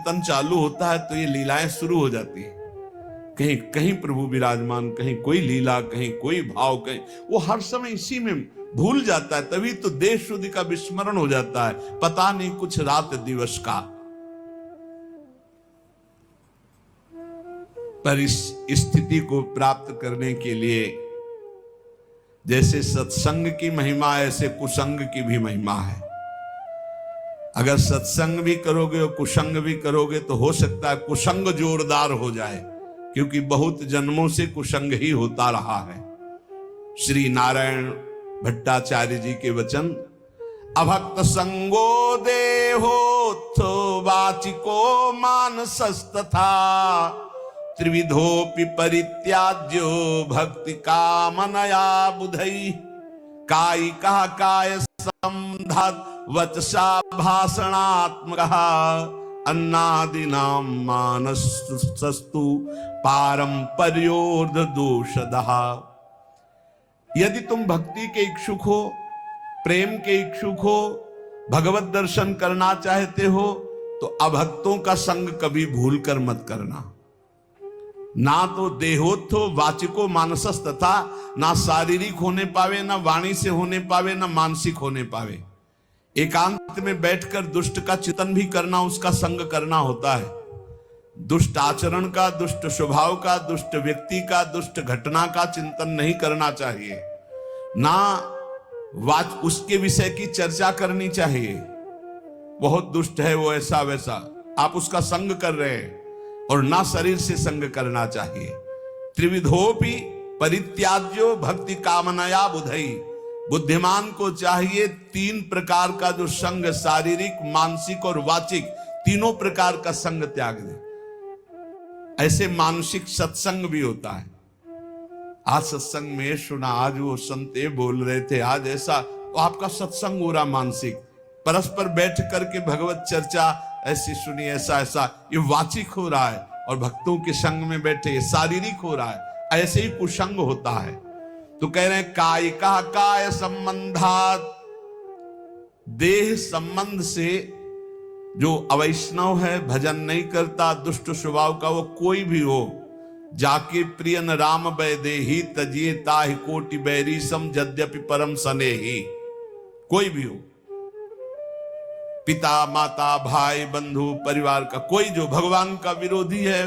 चिंतन चालू होता है तो ये लीलाएं शुरू हो जाती है। कहीं कहीं प्रभु विराजमान, कहीं कोई लीला, कहीं कोई भाव, कहीं वो हर समय इसी में भूल जाता है। तभी तो देश शुद्धि का विस्मरण हो जाता है, पता नहीं कुछ रात दिवस का। पर इस स्थिति को प्राप्त करने के लिए जैसे सत्संग की महिमा ऐसे कुसंग की भी महिमा है। अगर सत्संग भी करोगे और कुसंग भी करोगे तो हो सकता है कुसंग जोरदार हो जाए, क्योंकि बहुत जन्मों से कुसंग ही होता रहा है। श्री नारायण भट्टाचार्य जी के वचन, अभक्त संगो देहोत्थो वाचिको मानसस्तथा त्रिविधोपि परित्याज्यो भक्ति कामनया बुधई कायिकः काय संधात वचसा भाषणात्मकः अन्नादिनां मानसस्तु पारंपर्योर्ध दोषदः। यदि तुम भक्ति के इच्छुक हो, प्रेम के इच्छुक हो, भगवत दर्शन करना चाहते हो तो अभक्तों का संग कभी भूल कर मत करना। ना तो देहोत्थो वाचिको मानसस तथा, ना शारीरिक होने पावे, ना वाणी से होने पावे, ना मानसिक होने पावे। एकांत में बैठकर दुष्ट का चिंतन भी करना, उसका संग करना होता है। दुष्ट आचरण का, दुष्ट स्वभाव का, दुष्ट व्यक्ति का, दुष्ट घटना का चिंतन नहीं करना चाहिए। ना उसके विषय की चर्चा करनी चाहिए, बहुत दुष्ट है वो, ऐसा वैसा, आप उसका संग कर रहे हैं। और ना शरीर से संग करना चाहिए। त्रिविधोपि परित्याज्यो भक्ति कामनया बुधई, बुद्धिमान को चाहिए तीन प्रकार का जो संग, शारीरिक, मानसिक और वाचिक, तीनों प्रकार का संग त्याग दे। ऐसे मानसिक सत्संग भी होता है। आज सत्संग में सुना, आज वो संते बोल रहे थे, आज ऐसा, तो आपका सत्संग हो रहा मानसिक, परस्पर बैठ करके भगवत चर्चा ऐसी सुनी, ऐसा ऐसा, ये वाचिक हो रहा है। और भक्तों के संग में बैठे ये शारीरिक हो रहा है। ऐसे ही कुसंग होता है। तो कह रहे हैं कायिका काय संबंधात, देह संबंध से जो अवैष्णव है, भजन नहीं करता, दुष्ट स्वभाव का, वो कोई भी हो, जाके प्रिय न राम वैदेही तजिए ताहि कोटि बैरी सम यद्यपि परम सनेही, कोई भी हो, पिता माता भाई बंधु परिवार का कोई जो भगवान का विरोधी है,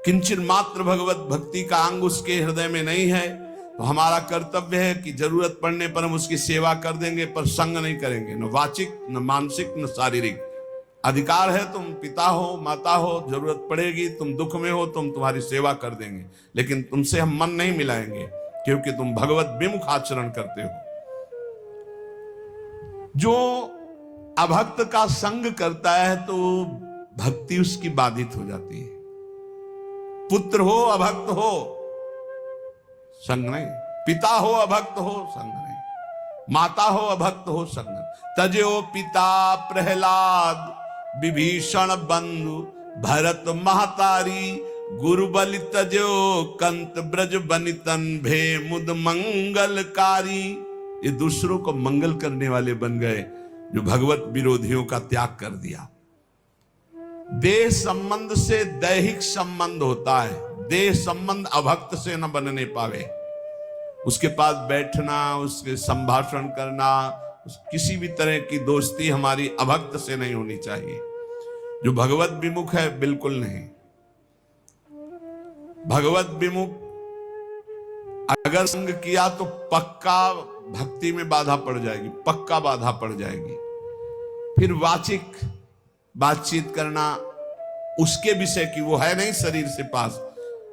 किंचित मात्र भगवत भक्ति का अंग उसके हृदय में नहीं है, तो हमारा कर्तव्य है कि जरूरत पड़ने पर हम उसकी सेवा कर देंगे, पर संग नहीं करेंगे, न वाचिक, न मानसिक, न शारीरिक। अधिकार है, तुम पिता हो, माता हो, जरूरत पड़ेगी, तुम दुख में हो, तुम तुम्हारी सेवा कर देंगे, लेकिन तुमसे हम मन नहीं मिलाएंगे, क्योंकि तुम भगवत विमुख आचरण करते हो। जो अभक्त का संग करता है तो भक्ति उसकी बाधित हो जाती है। पुत्र हो अभक्त हो संग नहीं, पिता हो अभक्त हो संग नहीं, माता हो अभक्त हो संग नहीं। तजो पिता प्रहलाद विभीषण बंधु भरत महतारी गुरु बलि तजो कंत ब्रज बनितन भे मुद मंगलकारी। ये दूसरों को मंगल करने वाले बन गए, जो भगवत विरोधियों का त्याग कर दिया। देह संबंध से दैहिक संबंध होता है, देह संबंध अभक्त से न बनने पावे। उसके पास बैठना, उसके संभाषण करना, किसी भी तरह की दोस्ती हमारी अभक्त से नहीं होनी चाहिए। जो भगवत विमुख है बिल्कुल नहीं। भगवत विमुख अगर संग किया तो पक्का भक्ति में बाधा पड़ जाएगी, पक्का बाधा पड़ जाएगी। फिर वाचिक बातचीत करना उसके विषय की, वो है नहीं शरीर से पास,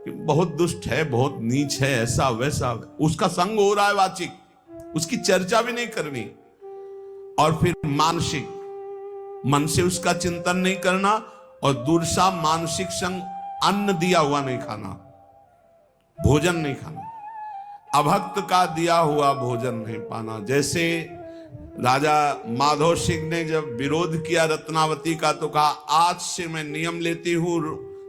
बहुत दुष्ट है, बहुत नीच है, ऐसा वैसा, उसका संग हो रहा है वाचिक, उसकी चर्चा भी नहीं करनी। और फिर मानसिक, मन से उसका चिंतन नहीं करना, और दूसरा मानसिक संग, अन्न दिया हुआ नहीं खाना, भोजन नहीं खाना, अभक्त का दिया हुआ भोजन नहीं पाना। जैसे राजा माधव सिंह ने जब विरोध किया रत्नावती का, तो कहा आज से मैं नियम लेती हूं,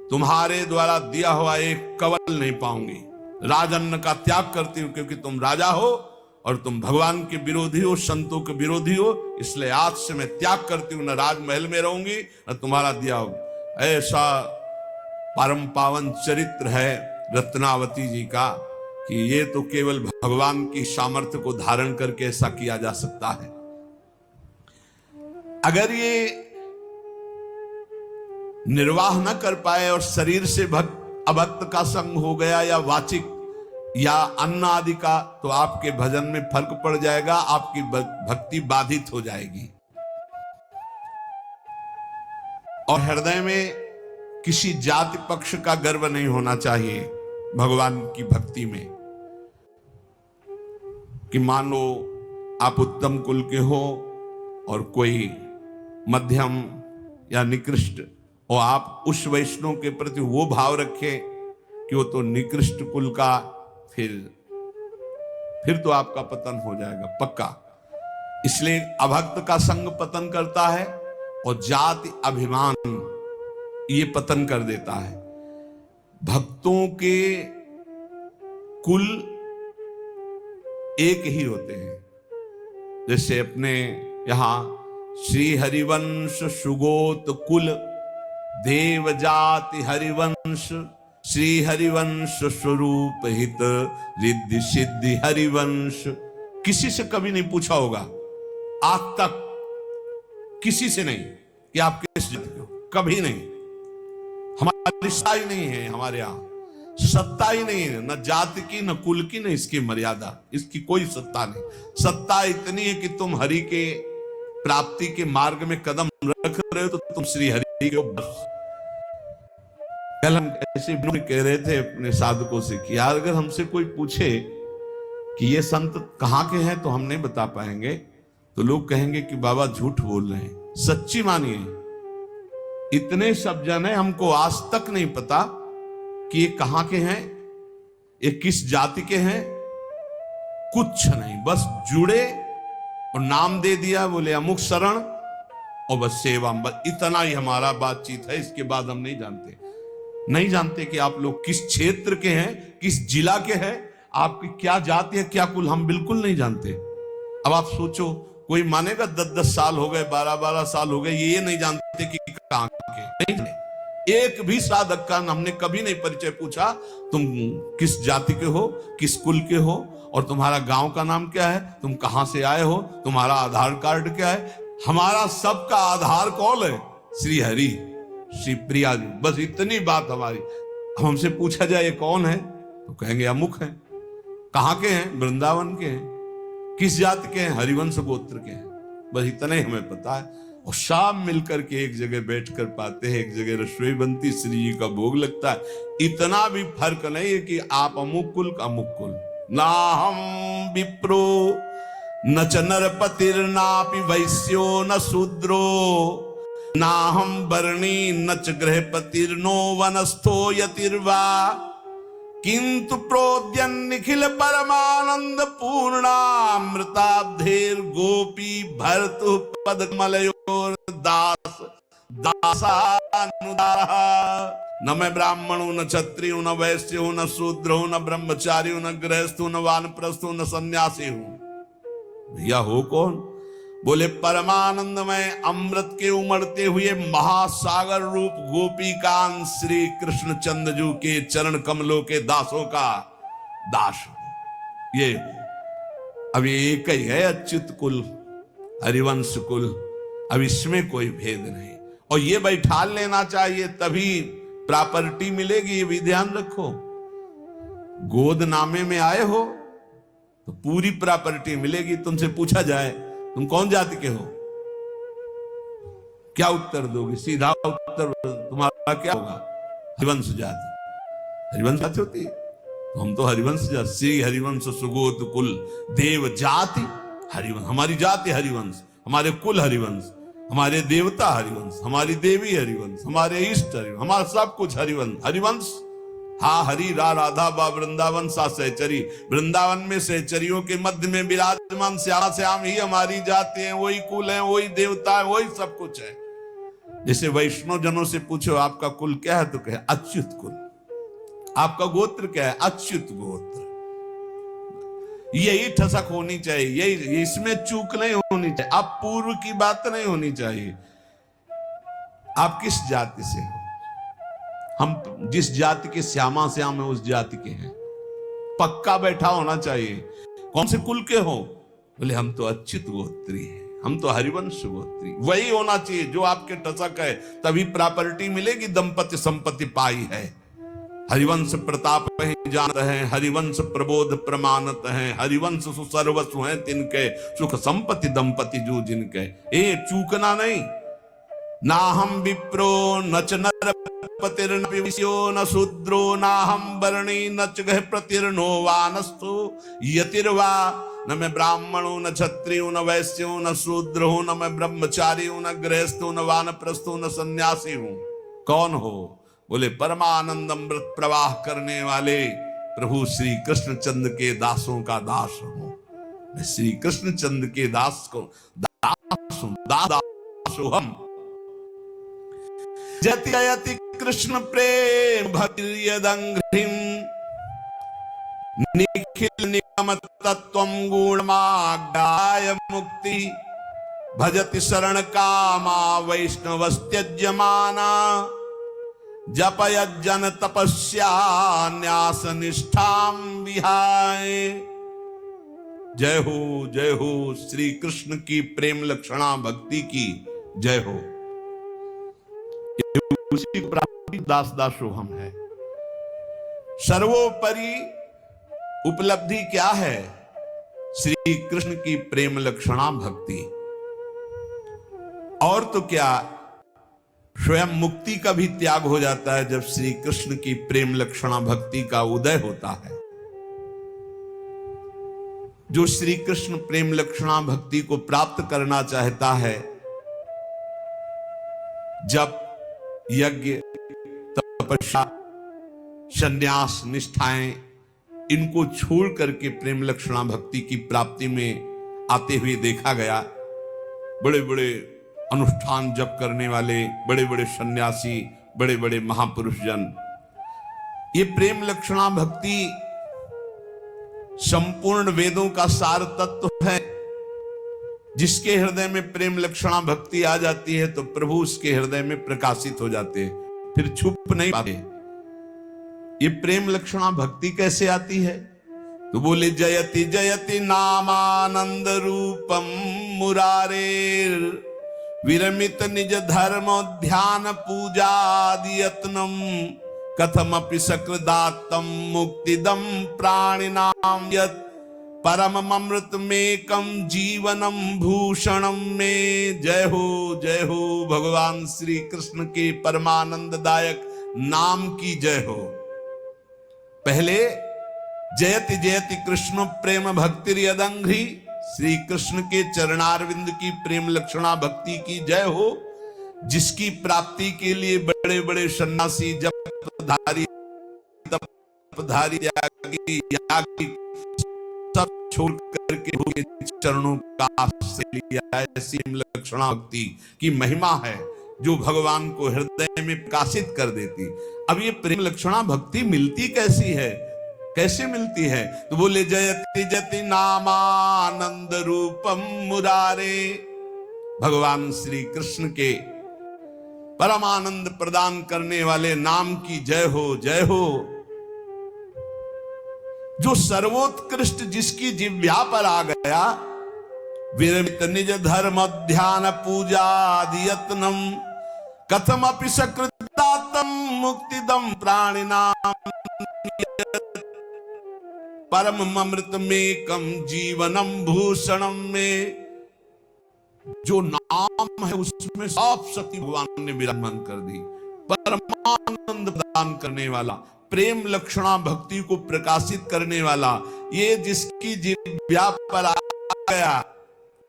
तुम्हारे द्वारा दिया हुआ एक कवल नहीं पाऊंगी, राजअन्न का त्याग करती हूं, क्योंकि तुम राजा हो और तुम भगवान के विरोधी हो, संतों के विरोधी हो, इसलिए आज से मैं त्याग करती हूं, न राजमहल में रहूंगी न तुम्हारा दिया हो। ऐसा परम पावन चरित्र है रत्नावती जी का कि ये तो केवल भगवान की सामर्थ्य को धारण करके ऐसा किया जा सकता है। अगर ये निर्वाह न कर पाए और शरीर से अभक्त का संग हो गया या वाचिक या अन्न आदि का, तो आपके भजन में फर्क पड़ जाएगा, आपकी भक्ति बाधित हो जाएगी। और हृदय में किसी जाति पक्ष का गर्व नहीं होना चाहिए भगवान की भक्ति में, कि मान लो आप उत्तम कुल के हो और कोई मध्यम या निकृष्ट, और आप उस वैष्णव के प्रति वो भाव रखें कि वो तो निकृष्ट कुल का, फिर तो आपका पतन हो जाएगा पक्का। इसलिए अभक्त का संग पतन करता है और जाति अभिमान ये पतन कर देता है। भक्तों के कुल एक ही होते हैं। जैसे अपने यहां श्री हरिवंश सुगोत कुल देव जाति हरिवंश, श्री हरिवंश स्वरूप हित रिद्धि सिद्धि हरिवंश। किसी से कभी नहीं पूछा होगा आज तक, किसी से नहीं कि आप किस जाति के हो, कभी नहीं। हमारा रिश्ता ही नहीं है, हमारे यहां सत्ता ही नहीं है, न जाति की न कुल की न इसकी मर्यादा, इसकी कोई सत्ता नहीं। सत्ता इतनी है कि तुम हरि के प्राप्ति के मार्ग में कदम रख रहे हो तो तुम श्री हरि के हो बस। कल हम ऐसे कह रहे थे अपने साधकों से कि यार अगर हमसे कोई पूछे कि ये संत कहाँ के हैं तो हम नहीं बता पाएंगे, तो लोग कहेंगे कि बाबा झूठ बोल रहे हैं। सच्ची मानिए, इतने सब जन है, हमको आज तक नहीं पता कि ये कहाँ के हैं, ये किस जाति के हैं, कुछ नहीं। बस जुड़े और नाम दे दिया, बोले अमुक शरण, और बस सेवा, बस इतना ही हमारा बातचीत है। इसके बाद हम नहीं जानते कि आप लोग किस क्षेत्र के हैं, किस जिला के हैं, आपकी क्या जाति है, क्या कुल, हम बिल्कुल नहीं जानते। अब आप सोचो, कोई मानेगा 10-10 साल हो गए, 12-12 साल हो गए, ये नहीं जानते कि कहां के, नहीं। एक भी साधक का हमने कभी नहीं परिचय पूछा, तुम किस जाति के हो, किस कुल के हो, और तुम्हारा गांव का नाम क्या है, तुम कहां से आए हो, तुम्हारा आधार कार्ड क्या है। हमारा सबका आधार कौन है? श्री हरि, श्री प्रिया जी, बस इतनी बात हमारी। हमसे पूछा जाए ये कौन है तो कहेंगे अमुक है। कहां के हैं? वृंदावन के हैं। किस जाति के हैं? हरिवंश गोत्र के हैं। बस इतना ही हमें पता है। और शाम मिलकर के एक जगह बैठकर पाते हैं, एक जगह रसोई बनती, श्री जी का भोग लगता है। इतना भी फर्क नहीं है कि आप अमुक कुल का अमुक कुल। ना हम विप्रो न च नरपतिर्नापि वैश्यो न शूद्रो, ना हम वर्णी न च गृहपतिर्नो वनस्थो यतिर्वा, किंतु प्रोद्यन निखिल परमानंद पूर्णामृताब्धेर गोपी भर्तु पदमलयोर दास दासानुदारः। न मैं ब्राह्मण हूं, न क्षत्रिय हूं, न वैश्य हूं, न शूद्र हूं, न ब्रह्मचारी हूं, न गृहस्थ हूं, न वानप्रस्थ हूं, न सन्यासी हूं। भैया हो कौन? बोले परमानंदमय अमृत के उमड़ते हुए महासागर रूप गोपीकांत श्री कृष्ण चंद्रजू के चरण कमलों के दासों का दास। ये अब ये एक ही है, अच्युत कुल, हरिवंश कुल। अब इसमें कोई भेद नहीं। और ये बैठा लेना चाहिए, तभी प्रॉपर्टी मिलेगी। ये भी ध्यान रखो, गोद नामे में आए हो तो पूरी प्रॉपर्टी मिलेगी। तुमसे पूछा जाए तुम कौन जाति के हो, क्या उत्तर दोगे? सीधा उत्तर तुम्हारा क्या होगा? हरिवंश जाति। हरिवंश जाति होती है तो हम तो हरिवंश जाति, श्री हरिवंश सुगोत कुल देव जाति हरिवंश। हमारी जाति हरिवंश, हमारे कुल हरिवंश, हमारे देवता हरिवंश, हमारी देवी हरिवंश, हमारे इष्ट हरिवंश, हमारा सब कुछ हरिवंश। हरिवंश हा हरि रा राधा बा वृंदावन सा सहचरी। वृंदावन में सहचरियों के मध्य में विराजमान श्याम श्याम ही हमारी जाति है, वही कुल है, वही देवता है, वही सब कुछ है। जैसे वैष्णव जनों से पूछो आपका कुल क्या है तो कहे अच्युत कुल। आपका गोत्र क्या है? अच्युत गोत्र। यही ठसक होनी चाहिए, यही, इसमें चूक नहीं होनी चाहिए। अब पूर्व की बात नहीं होनी चाहिए। आप किस जाति से हो, हम जिस जाति के श्यामा श्याम है उस जाति के हैं। पक्का बैठा होना चाहिए। कौन से कुल के हो? बोले हम तो अच्युत गोत्री हैं, हम तो हरिवंश गोत्री। वही होना चाहिए जो आपके टचक है, तभी प्रॉपर्टी मिलेगी। दंपति संपत्ति पाई है। हरिवंश प्रताप ही जानत हैं, हरिवंश प्रबोध प्रमाणत हैं, हरिवंश सुसर्वसु हैं तिनके, सुख संपत्ति दंपति जो जिनके। ए चूकना नहीं। ना हम विप्रो न च नरपतिर्न विश्यो न शूद्रो ना हम वर्णी न च गह प्रतिर्नो वानस्तु यतिर्वा। न मैं ब्राह्मणो न क्षत्रियो न वैश्यो न शूद्रो न मैं ब्रह्मचारी हूं न गृहस्थो न वानप्रस्थो न सन्यासी हूं। कौन हो? बोले परमानंद अमृत प्रवाह करने वाले प्रभु श्री कृष्ण चंद्र के दासों का दास हूं। मैं श्री कृष्ण चंद्र के दास को दास हूं, दास हम। जति जयति कृष्ण प्रेम भक्ति यदंघ्रिम निखिल निगम तत्वम गुणमाज्ञाय मुक्ति भजति शरण कामा वैष्णवस्त्यज्यमाना जपयज्जन तपस्या न्यास निष्ठाम विहाय। जय हो श्री कृष्ण की प्रेम लक्षणा भक्ति की जय हो। उसी प्राप्ति दास दासो हम है। सर्वोपरि उपलब्धि क्या है? श्री कृष्ण की प्रेम लक्षणा भक्ति। और तो क्या, स्वयं मुक्ति का भी त्याग हो जाता है जब श्री कृष्ण की प्रेम लक्षणा भक्ति का उदय होता है। जो श्री कृष्ण प्रेम लक्षणा भक्ति को प्राप्त करना चाहता है, जब यज्ञ तपस्या संन्यास निष्ठाएं इनको छोड़ करके प्रेम लक्षणा भक्ति की प्राप्ति में आते हुए देखा गया। बड़े बड़े अनुष्ठान जप करने वाले बड़े बड़े सन्यासी, बड़े बड़े महापुरुष जन, ये प्रेम लक्षणा भक्ति संपूर्ण वेदों का सार तत्व है। जिसके हृदय में प्रेम लक्षणा भक्ति आ जाती है तो प्रभु उसके हृदय में प्रकाशित हो जाते हैं, फिर छुप नहीं पाते। ये प्रेम लक्षणा भक्ति कैसे आती है? तो बोले जयति जयति नामानंद रूपम मुरारेर विरमित निज धर्म ध्यान पूजादि यत्नम कथमपि सकृदात्तम मुक्तिदम प्राणिनाम यत् परम अमृतमेकम जीवनम भूषणम में। जय हो भगवान श्री कृष्ण के परमानंददायक नाम की जय हो। पहले जयति जयति कृष्ण प्रेम भक्ति यदंघ्रि, श्री कृष्ण के चरणारविंद की प्रेम लक्षणा भक्ति की जय हो, जिसकी प्राप्ति के लिए बड़े बड़े सन्यासी जपधारी तपधारी यागी सब छोड़ करके चरणों का आश्रय लिया। ऐसी लक्षणा भक्ति की महिमा है जो भगवान को हृदय में प्रकाशित कर देती। अब ये प्रेम लक्षणा भक्ति मिलती कैसी है, कैसे मिलती है? तो बोले जयति जति नामानंद रूपम मुरारे, भगवान श्री कृष्ण के परमानंद प्रदान करने वाले नाम की जय हो, जय हो। जो सर्वोत्कृष्ट जिसकी जिह्वा पर आ गया, विरमित निज धर्म ध्यान पूजा यत्नम कथमपि सकृदात्तम मुक्तिदम प्राणिनाम परम अमृतमेकम जीवनम भूषणम में। जो नाम है उसमें साफ शक्ति भगवान ने विराजमान कर दी। परमानंद प्रदान करने वाला, प्रेम लक्षणा भक्ति को प्रकाशित करने वाला, ये जिसकी जिह्वा पर आ गया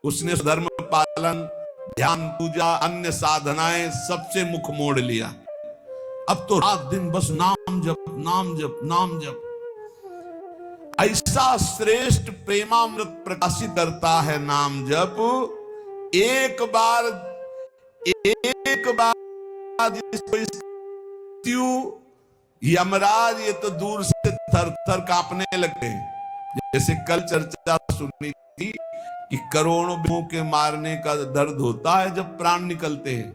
उसने धर्म पालन ध्यान पूजा अन्य साधनाएं सबसे मुख मोड़ लिया। अब तो रात दिन बस नाम जप नाम जप नाम जप। ऐसा श्रेष्ठ प्रेमामृत प्रकाशित करता है नाम जप। एक बार जिसको यमराज ये तो दूर से थर थर कांपने लगते हैं। जैसे कल चर्चा सुनी थी कि करोड़ों लोगों के मारने का दर्द होता है जब प्राण निकलते हैं,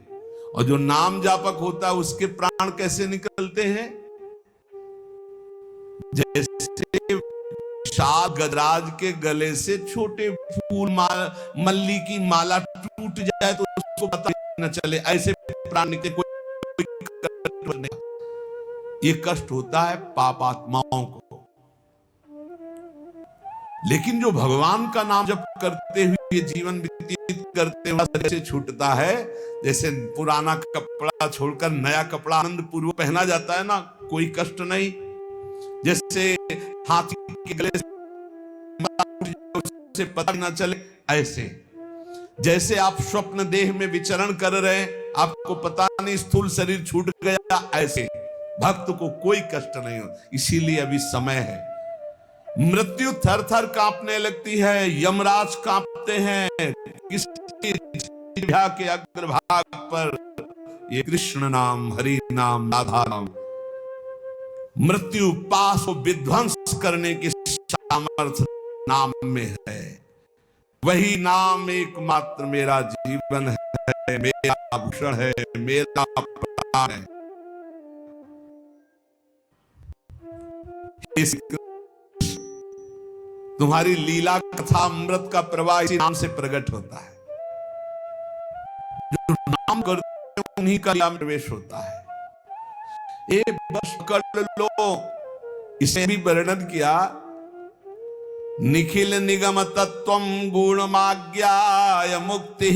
और जो नाम जापक होता है उसके प्राण कैसे निकलते हैं? जैसे विशाल गजराज के गले से छोटे फूल मल्ली की माला टूट जाए तो उसको पता न चले, ऐसे प्राण निकले। कोई ये कष्ट होता है पापात्माओं को। लेकिन जो भगवान का नाम जप करते हुए जीवन व्यतीत करते हुए शरीर से छूटता है, जैसे पुराना कपड़ा छोड़कर नया कपड़ा आनंद पूर्वक पहना जाता है ना, कोई कष्ट नहीं। जैसे हाथी के गले से पता ना चले, ऐसे जैसे आप स्वप्न देह में विचरण कर रहे हैं, आपको पता नहीं स्थूल शरीर छूट गया, ऐसे भक्त को कोई कष्ट नहीं हो। इसीलिए अभी समय है। मृत्यु थर थर कांपने लगती है, यमराज कांपते हैं। किसी के अग्रभाग पर ये कृष्ण नाम, हरि नाम, राधा नाम, मृत्यु पास को विध्वंस करने की सामर्थ्य नाम में है। वही नाम एकमात्र मेरा जीवन है, मेरा भूषण है, मेरा प्राण है। तुम्हारी लीला कथा अमृत का प्रवाह इसी नाम से प्रकट होता है। जो नाम करते हैं उन्हीं का लीला में प्रवेश होता है। एक बस पकड़ लो, इसे भी वर्णन किया। निखिल निगम तत्वम गुणमाज्ञाय मुक्ति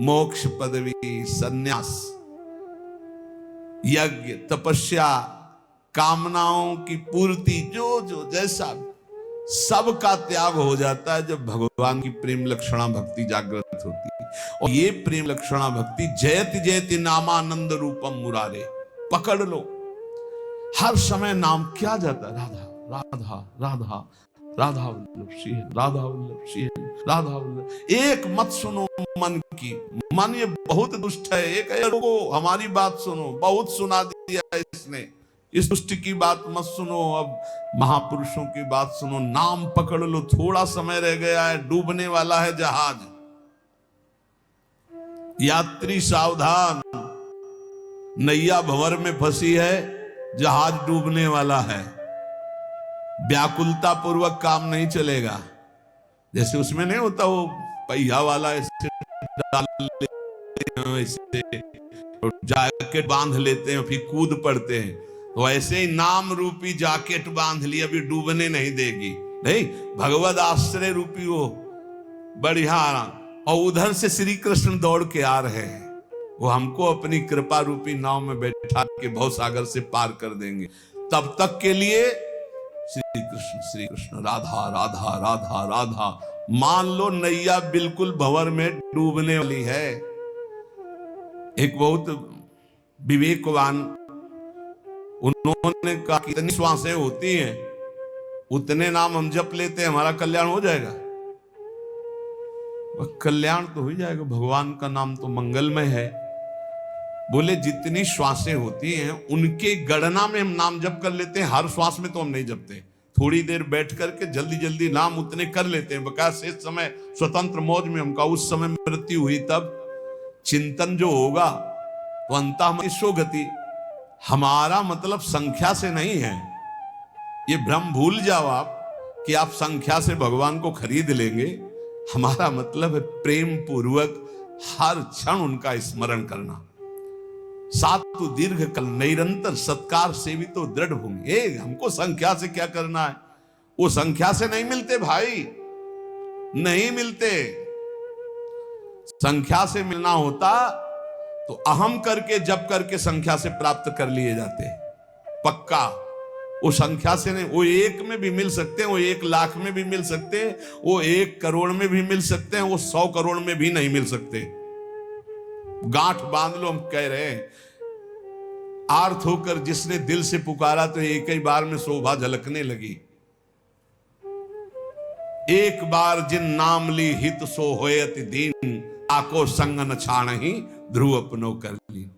मोक्ष पदवी संन्यास। यज्ञ, तपस्या, कामनाओं की पूर्ति, जो जो जैसा सबका त्याग हो जाता है जब भगवान की प्रेम लक्षणा भक्ति जागृत होती है। और ये प्रेम लक्षणा भक्ति जयति जयति नामानंद रूपम मुरारे। पकड़ लो, हर समय नाम क्या जाता है? राधा राधा राधा, राधा वल्लभ श्री, राधा वल्लभ श्री, राधा वल्लभ। एक मत सुनो मन की, मन ये बहुत दुष्ट है। एक रुको, हमारी बात सुनो, बहुत सुना दिया इसने, इस दुष्ट की बात मत सुनो, अब महापुरुषों की बात सुनो। नाम पकड़ लो, थोड़ा समय रह गया है, डूबने वाला है जहाज। यात्री सावधान, नैया भंवर में फंसी है, जहाज डूबने वाला है। व्याकुलता पूर्वक काम नहीं चलेगा। जैसे उसमें नहीं होता वो पहिया वाला, ऐसे डाल लेते हैं, ऐसे जैकेट बांध लेते हैं, फिर कूद पड़ते हैं। तो ऐसे ही नाम रूपी जैकेट बांध ली, अभी डूबने नहीं देगी। नहीं, भगवद आश्रय रूपी वो बढ़िया। और उधर से श्री कृष्ण दौड़ के आ रहे हैं, वो हमको अपनी कृपा रूपी नाव में बैठा के भव सागर से पार कर देंगे। तब तक के लिए श्री कृष्ण राधा राधा राधा राधा। मान लो नैया बिल्कुल भंवर में डूबने वाली है। एक बहुत विवेकवान, उन्होंने कहा कितनी श्वासें होती हैं, उतने नाम हम जप लेते हैं, हमारा कल्याण हो जाएगा। कल्याण तो हो जाएगा, भगवान का नाम तो मंगलमय है। बोले जितनी श्वासें होती हैं उनके गणना में हम नाम जप कर लेते हैं, हर श्वास में तो हम नहीं जपते। थोड़ी देर बैठ करके जल्दी जल्दी नाम उतने कर लेते हैं। बकाया शेष समय स्वतंत्र मौज में हमका उस समय मृत्यु हुई तब चिंतन जो होगा तो अंतः सो गति। हमारा मतलब संख्या से नहीं है, ये भ्रम भूल जाओ आप कि आप संख्या से भगवान को खरीद लेंगे। हमारा मतलब है प्रेम पूर्वक हर क्षण उनका स्मरण करना। सातु दीर्घ कल निरंतर सत्कार सेवितो दृढ़ भूमि। हमको संख्या से क्या करना है? वो संख्या से नहीं मिलते भाई, नहीं मिलते। संख्या से मिलना होता तो अहम करके जप करके संख्या से प्राप्त कर लिए जाते पक्का। वो संख्या से नहीं, वो एक में भी मिल सकते हैं, वो 1 लाख में भी मिल सकते हैं, वो 1 करोड़ में भी मिल सकते हैं, वो 100 करोड़ में भी नहीं मिल सकते। गांठ बांध लो, हम कह रहे हैं आर्थ होकर जिसने दिल से पुकारा तो एक ही बार में शोभा झलकने लगी। एक बार जिन नाम ली हित सो होयति दीन, आको संग न छाणहि ध्रुव अपनो कर ली।